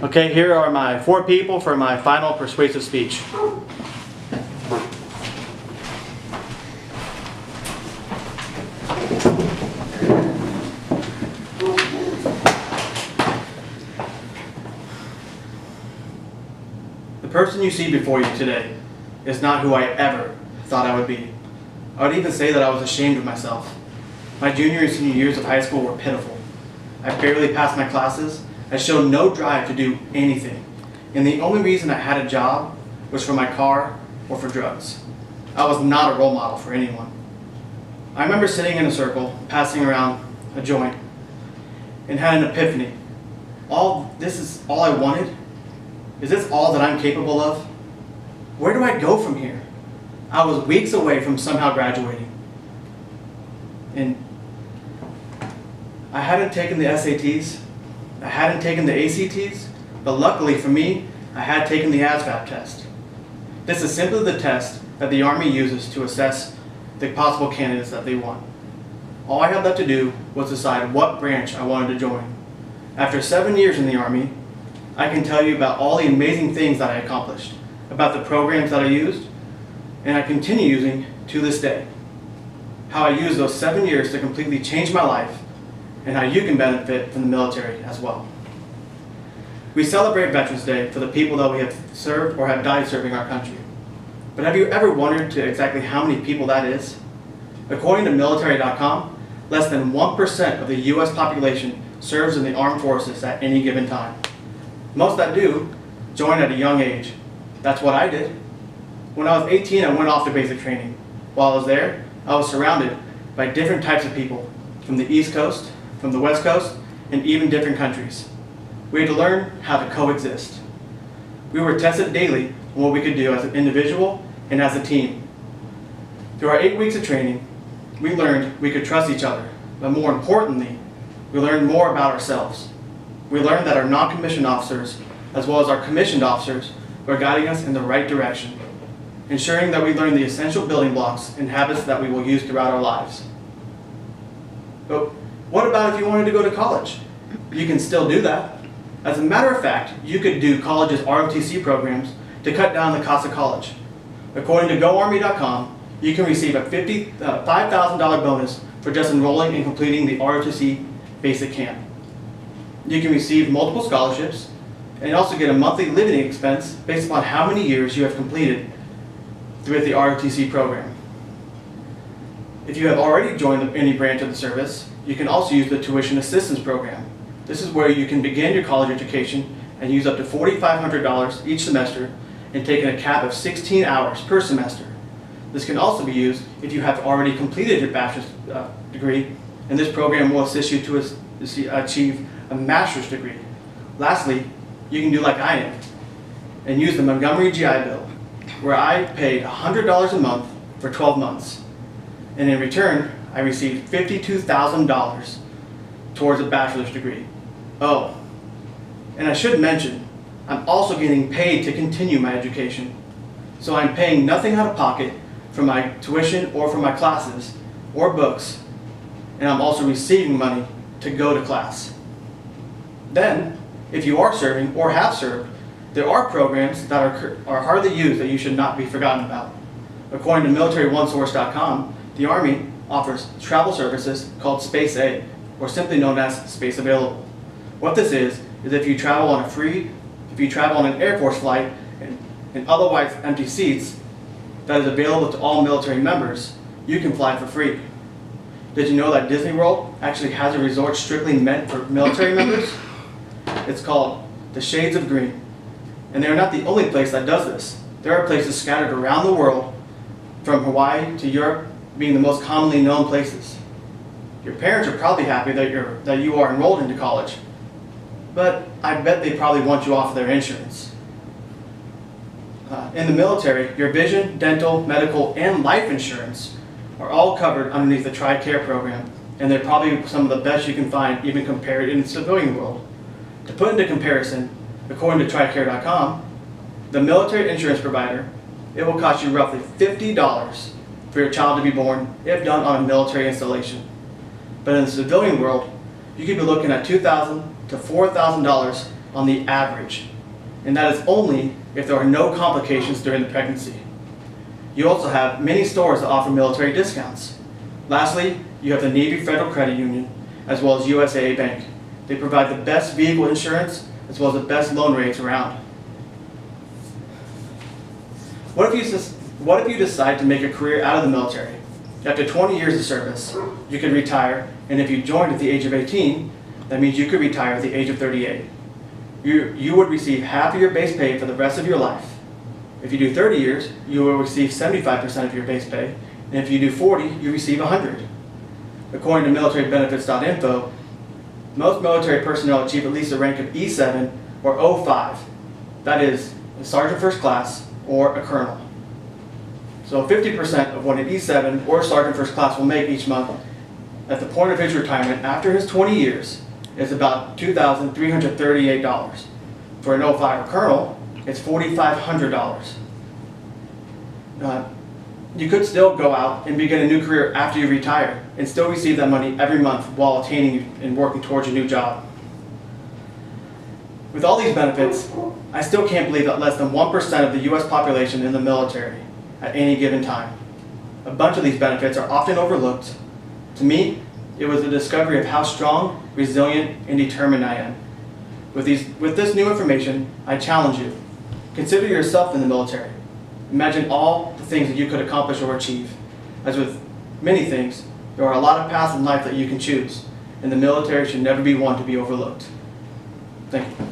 Okay, here are my 4 people for my final persuasive speech. The person you see before you today is not who I ever thought I would be. I would even say that I was ashamed of myself. My junior and senior years of high school were pitiful. I barely passed my classes. I showed no drive to do anything. And the only reason I had a job was for my car or for drugs. I was not a role model for anyone. I remember sitting in a circle, passing around a joint, and had an epiphany. This is all I wanted? Is this all that I'm capable of? Where do I go from here? I was weeks away from somehow graduating. And I hadn't taken the SATs, I hadn't taken the ACTs, but luckily for me, I had taken the ASVAB test. This is simply the test that the Army uses to assess the possible candidates that they want. All I had left to do was decide what branch I wanted to join. After 7 years in the Army, I can tell you about all the amazing things that I accomplished, about the programs that I used, and I continue using to this day. How I used those 7 years to completely change my life, and how you can benefit from the military as well. We celebrate Veterans Day for the people that we have served or have died serving our country. But have you ever wondered to exactly how many people that is? According to military.com, less than 1% of the US population serves in the armed forces at any given time. Most that do join at a young age. That's what I did. When I was 18, I went off to basic training. While I was there, I was surrounded by different types of people from the East Coast, from the West Coast, and even different countries. We had to learn how to coexist. We were tested daily on what we could do as an individual and as a team. Through our 8 weeks of training, we learned we could trust each other, but more importantly, we learned more about ourselves. We learned that our non-commissioned officers, as well as our commissioned officers, were guiding us in the right direction, ensuring that we learn the essential building blocks and habits that we will use throughout our lives. But what about if you wanted to go to college? You can still do that. As a matter of fact, you could do college's ROTC programs to cut down the cost of college. According to GoArmy.com, you can receive a $5,000 bonus for just enrolling and completing the ROTC basic camp. You can receive multiple scholarships and also get a monthly living expense based upon how many years you have completed with the ROTC program. If you have already joined any branch of the service, you can also use the tuition assistance program. This is where you can begin your college education and use up to $4,500 each semester and take in a cap of 16 hours per semester. This can also be used if you have already completed your bachelor's degree, and this program will assist you to achieve a master's degree. Lastly, you can do like I am and use the Montgomery GI Bill, where I paid $100 a month for 12 months. And in return, I received $52,000 towards a bachelor's degree. Oh, and I should mention, I'm also getting paid to continue my education. So I'm paying nothing out of pocket for my tuition or for my classes or books, and I'm also receiving money to go to class. Then, if you are serving or have served, there are programs that are hardly used that you should not be forgotten about. According to MilitaryOneSource.com, the Army offers travel services called Space A, or simply known as Space Available. What this is if you travel on an Air Force flight and otherwise empty seats that is available to all military members, you can fly for free. Did you know that Disney World actually has a resort strictly meant for military members? It's called the Shades of Green. And they're not the only place that does this. There are places scattered around the world, from Hawaii to Europe being the most commonly known places. Your parents are probably happy that you are enrolled into college, but I bet they probably want you off their insurance. In the military, your vision, dental, medical, and life insurance are all covered underneath the TRICARE program, and they're probably some of the best you can find, even compared in the civilian world. To put into comparison, according to TRICARE.com, the military insurance provider, it will cost you roughly $50 for your child to be born if done on a military installation. But in the civilian world, you could be looking at $2,000 to $4,000 on the average, and that is only if there are no complications during the pregnancy. You also have many stores that offer military discounts. Lastly, you have the Navy Federal Credit Union, as well as USAA Bank. They provide the best vehicle insurance, as well as the best loan rates around. What if you decide to make a career out of the military? After 20 years of service, you could retire, and if you joined at the age of 18, that means you could retire at the age of 38. You would receive half of your base pay for the rest of your life. If you do 30 years, you will receive 75% of your base pay, and if you do 40, you receive 100. According to militarybenefits.info, most military personnel achieve at least a rank of E7 or O5. That is, a sergeant first class or a colonel. So 50% of what an E7 or sergeant first class will make each month at the point of his retirement after his 20 years is about $2,338. For an O5 or colonel, it's $4,500. You could still go out and begin a new career after you retire and still receive that money every month while attaining and working towards a new job. With all these benefits, I still can't believe that less than 1% of the U.S. population in the military at any given time. A bunch of these benefits are often overlooked. To me, it was the discovery of how strong, resilient, and determined I am. With this new information, I challenge you. Consider yourself in the military. Imagine all the things that you could accomplish or achieve. As with many things, there are a lot of paths in life that you can choose, and the military should never be one to be overlooked. Thank you.